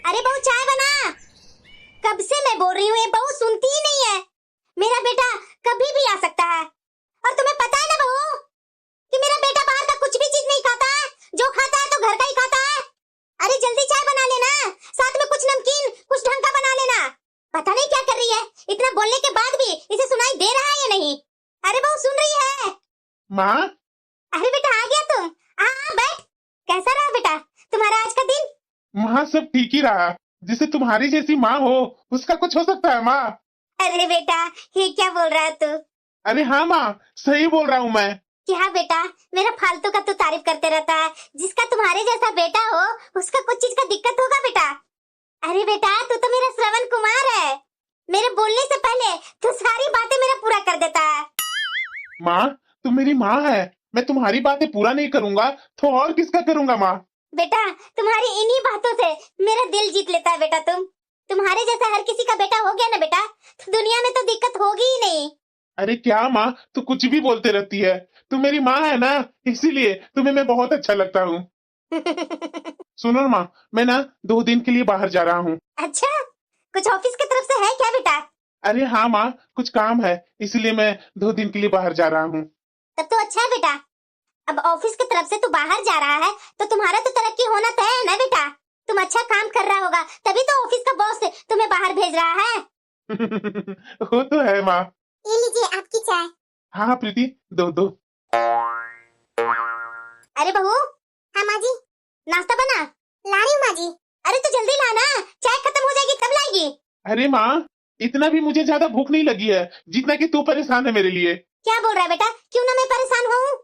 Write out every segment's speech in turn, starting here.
अरे बहू चाय बना। कब से मैं बोल रही हूँ, ये बहू सुनती ही नहीं है। मेरा बेटा कभी भी आ सकता है, और तुम्हें पता है ना बहू कि मेरा बेटा बाहर का कुछ भी चीज नहीं खाता है, जो खाता है तो घर का ही खाता है। अरे जल्दी चाय बना लेना, साथ में कुछ नमकीन, कुछ ढंग का बना लेना। पता नहीं क्या कर रही है, इतना बोलने के बाद भी इसे सुनाई दे रहा है या नहीं। अरे बहू सुन रही है? माँ। अरे बेटा आ गया तुम, हाँ बैठ। कैसा रहा बेटा तुम्हारा आज का दिन? माँ सब ठीक ही रहा, जिसे तुम्हारी जैसी माँ हो उसका कुछ हो सकता है माँ। अरे बेटा ये क्या बोल रहा है तू? अरे हाँ माँ, सही बोल रहा हूँ मैं। क्या बेटा मेरा फालतू का तू तारीफ करते रहता है। जिसका तुम्हारे जैसा बेटा हो उसका कुछ चीज का दिक्कत होगा बेटा। अरे बेटा तू तो मेरा श्रवण कुमार है, मेरे बोलने से पहले तू सारी बातें मेरा पूरा कर देता है। माँ तुम मेरी माँ है, मैं तुम्हारी बातें पूरा नहीं करूँगा तो और किसका करूँगा माँ। बेटा तुम्हारी इन्हीं बातों से मेरा दिल जीत लेता है बेटा। तुम्हारे जैसा हर किसी का बेटा हो गया ना बेटा, तो दुनिया में तो दिक्कत होगी ही नहीं। अरे क्या माँ, तू कुछ भी बोलते रहती है, तू मेरी माँ है ना, इसीलिए तुम्हें मैं बहुत अच्छा लगता हूँ। सुनो ना माँ, मैं ना 2 दिन के लिए बाहर जा रहा हूँ। अच्छा कुछ ऑफिस की तरफ से है क्या बेटा? अरे हाँ माँ, कुछ काम है इसलिए मैं 2 दिन के लिए बाहर जा रहा हूँ। तब तो अच्छा है बेटा। अब ऑफिस की तरफ से तू बाहर जा रहा है तो तुम्हारा तो तरक्की होना तय है ना बेटा। तुम अच्छा काम कर रहा होगा तभी तो ऑफिस का बॉस तुम्हें बाहर भेज रहा है। वो तो है माँ। ये लीजिए आपकी चाय। हाँ हाँ प्रीति, दो दो। अरे बहू। हाँ माँ जी। नाश्ता बना? ला रही हूँ माँ जी। अरे तो जल्दी लाना, चाय खत्म हो जाएगी तब लाएगी। अरे माँ इतना भी मुझे ज्यादा भूख नहीं लगी है जितना कि तू परेशान है मेरे लिए। क्या बोल रहा है बेटा? क्यों ना मैं परेशान हूँ?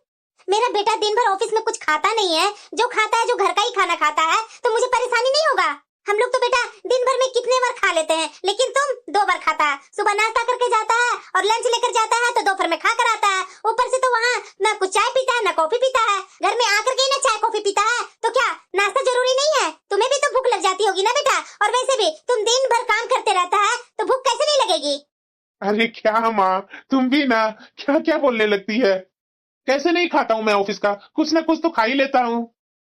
मेरा बेटा दिन भर ऑफिस में कुछ खाता नहीं है, जो खाता है जो घर का ही खाना खाता है, तो मुझे परेशानी नहीं होगा। हम लोग तो बेटा दिन भर में कितने बार खा लेते हैं, लेकिन तुम 2 बार खाता है। सुबह नाश्ता करके जाता है और लंच लेकर जाता है तो दोपहर में खा कर आता है। ऊपर से तो वहाँ ना कुछ चाय पीता है ना कॉफी पीता है, घर में आकर के ना चाय कॉफी पीता है। तो क्या नाश्ता जरूरी नहीं है? तुम्हें भी तो भूख लग जाती होगी ना बेटा, और वैसे भी तुम दिन भर काम करते रहता है तो भूख कैसे नहीं लगेगी? अरे क्या माँ, तुम भी ना क्या क्या बोलने लगती है। कैसे नहीं खाता हूँ मैं ऑफिस का, कुछ ना कुछ तो खा ही लेता हूँ।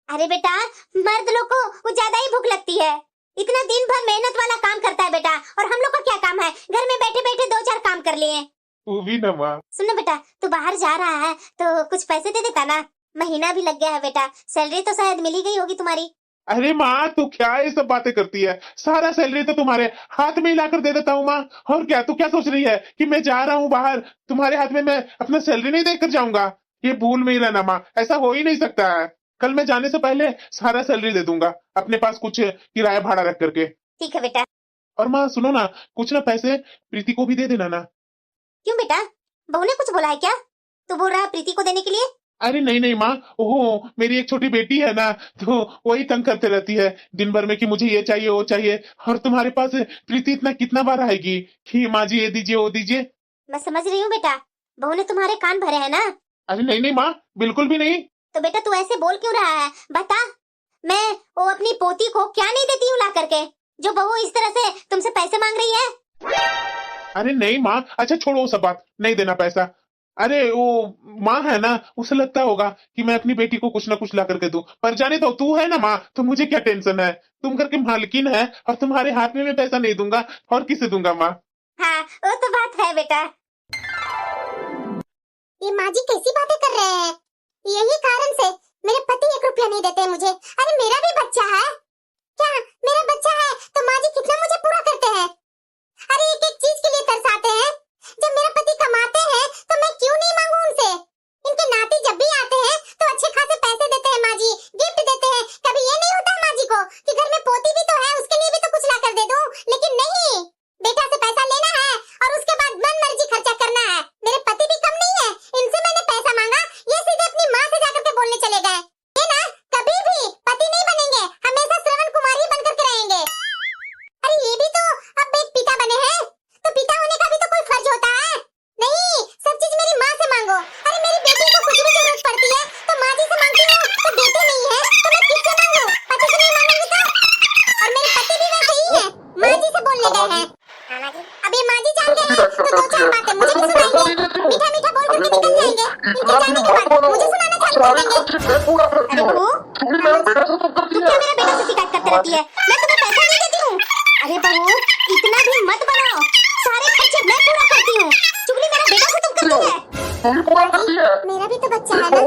अरे बेटा मर्द लोग को वो ज्यादा ही भूख लगती है, इतना दिन भर मेहनत वाला काम करता है बेटा। और हम लोग का क्या काम है, घर में बैठे बैठे 2-4 काम कर लिए। तू भी ना माँ। सुनो बेटा तू बाहर जा रहा है तो कुछ पैसे दे देता ना, महीना भी लग गया है बेटा, सैलरी तो शायद मिल ही गई होगी तुम्हारी। अरे माँ तू क्या ये सब बातें करती है, सारा सैलरी तो तुम्हारे हाथ में ही लाकर दे देता हूँ माँ। और क्या तू क्या सोच रही है कि मैं जा रहा हूँ बाहर, तुम्हारे हाथ में मैं अपना सैलरी नहीं देकर जाऊंगा? ये भूल में ही रहना माँ, ऐसा हो ही नहीं सकता है। कल मैं जाने से पहले सारा सैलरी दे दूंगा, अपने पास कुछ किराया भाड़ा रख करके। ठीक है बेटा। और माँ सुनो ना, कुछ ना पैसे प्रीति को भी दे देना ना। क्यों बेटा, बहू ने कुछ बोला है क्या? तू बोल रहा है प्रीति को देने के लिए? अरे नहीं नहीं माँ, ओहो मेरी एक छोटी बेटी है ना, तो वही तंग करते रहती है दिन भर में कि मुझे ये चाहिए वो चाहिए। और तुम्हारे पास प्रीति इतना कितना बार आएगी कि माँ जी ये दीजिए वो दीजिए। मैं समझ रही हूँ बेटा, बहू ने तुम्हारे कान भरे है ना। अरे नहीं नहीं माँ, बिल्कुल भी नहीं। तो बेटा तू ऐसे बोल क्यों रहा है बता? मैं वो अपनी पोती को क्या नहीं देती हूँ ला करके, जो बहू इस तरह से तुमसे पैसे मांग रही है? अरे नहीं माँ, अच्छा छोड़ो वो सब बात, नहीं देना पैसा। अरे वो माँ है ना, उसे लगता होगा कि मैं अपनी बेटी को कुछ ना कुछ ला करके दूं, पर जाने तो तू है ना माँ, तो मुझे क्या टेंशन है। तुम घर की मालकिन है और तुम्हारे हाथ में मैं पैसा नहीं दूंगा और किसे दूंगा माँ। हाँ वो तो बात है बेटा। ये माँ जी कैसी बातें कर रहे हैं? यही कारण से मेरे पति 1 रुपया नहीं देते मुझे। अरे मेरा भी बच्चा है, क्या मेरा बच्चा है तो माँ जी कितना मुझे पूरा करते हैं। अरे एक एक चीज के लिए तरसाते हैं। जब मेरा पति कमाते हैं तो मैं क्यों नहीं मांगू उनसे? इनके नाती जब भी आते हैं तो अच्छे खासे पैसे देते हैं माँ जी, गिफ्ट देते हैं। कभी ये नहीं होता माँ जी को कि घर में पोती भी तो है, उसके लिए भी तो कुछ ला कर दे दूं? लेकिन नहीं, बेटा से पैसा लेना है और उसके बाद मन मर्जी खर्चा करना है। मेरे पति भी कम नहीं है, इनसे मैंने पैसा मांगा, ये सीधे अपनी माँ से जाकर के बोलने चले गए। ये ना कभी भी पति नहीं बनेंगे, हमेशा श्रवण कुमार ही बनकर के रहेंगे। अरे ये भी तो अब एक पिता बने हैं, तो पिता होने का भी तो कोई फर्ज होता है। नहीं, सब चीज मेरी माँ से मांगो। अरे मेरी बेटी को कुछ भी जरूरत पड़ती है तो माँ जी से मांगती हूँ, तो देते नहीं है तो मैं किससे मांगू? पति से नहीं मांगूंगी तो? और मेरे पति भी वैसे ही है, माँ जी से बोलने गए हैं। अब ये माँ जी जान गए हैं तो 2-4 बातें मुझे भी सुनाएंगे, मीठा मीठा बोल करके निकल जाएंगे। इनके जाने के बाद मुझे सुनाना चालू कर देंगे। अरे बहू, तू क्या मेरा बेटा से शिकायत करते रहती है? मैं तुम्हें पैसा नहीं अरे बहू इतना भी मत बनाओ, सारे खर्चे मैं पूरा करती हूँ। चुगली मेरा बेटा खत्म करती है। तू ही पूरा करती है। मेरा भी तो बच्चा है ना,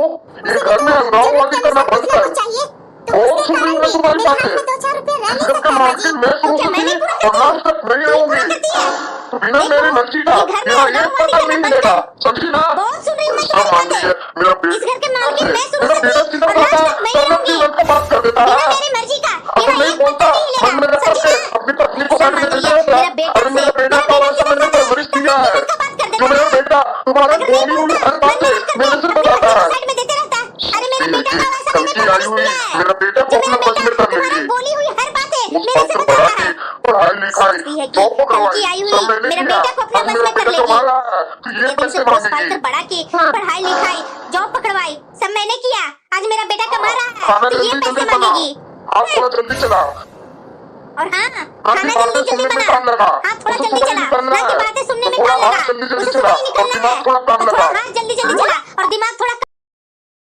ये घर में हंगामाबाजी करना बंद कर। चाहिए तो बहुत उसके सुन कारण रही भी मैं तुम्हारी मेरे हाथ बातें। में 2-4 रुपए रह नहीं इस घर सकता का है मालकिन मैं तो क्या शुरू मैं नहीं होगी पूरा और करती आज तक नहीं रहूंगी। करती है? तो बिना मेरी मर्जी का ये घर में मेरा एक हंगामाबाजी पता करना नहीं बंद मिलेगा, कर। समझी ना? बहुत सुन रही हूँ मैं सब तुम्हारी मान लीजिए बातें। मेरा इस घर के मालकिन मैं शुरू मेरा बेटा करती सीधा और खाता लास्ट तक मैं ही अपनी रहूंगी मन का बात कर देता बिना है। मेरी मर्जी का। अगर मेरा नहीं एक बोलता पत्ता नहीं मन में हिलेगा, रहता समझी से ना? अपनी पत्नी को सब काट मान के लीजिए, देता मेरा बेटा अरे मेरा से बेटा का वैसा मैंने परवरिश किया है। का बात कर जो देता मेरा बेटा तुम्हारा अगर नहीं गोली बोलता, हर बात मन में मेरे रख से करके बताता है। साइड में देते रहता। अरे मेरा बेटा का वैसा मैंने कल की आई परवरिश हुई किया है। मेरा बेटा को जो अपने मेरा बस में बेटा कर तुम्हारा लेंगी। बोली हुई हर बातें उस मेरे वक्त से बढ़ा बताता के है। पढ़ाई लिखाई सोचती है कि जॉब कल करवाई की आई हुई सब मैंने मेरा किया। बेटा को अपने अब बस मेरा में कर बेटा लेगी। तुम्हारा है तो ये इतने दिन से कैसे पोस्ट पाल मांगेगी? कर बड़ा की, पढ़ाई लिखाई जॉब पकड़वाई सब मैंने किया। आज मेरा बेटा कमा रहा है खाना तो ये जल्दी पैसे जल्दी बना, मांगेगी। आप थोड़ा जल्दी चला। और हाँ हाथ की खाना बातें जल्दी जल्दी सुनने में बना। काम लगा, हाँ थोड़ा उसे जल्दी सुबह ही चला, निकलना ना की है बातें सुनने तो में थोड़ा काम हाथ लगा, जल्दी जल्दी उसे चला सुबह ही और निकलना दिमाग है थोड़ा काम तो थोड़ा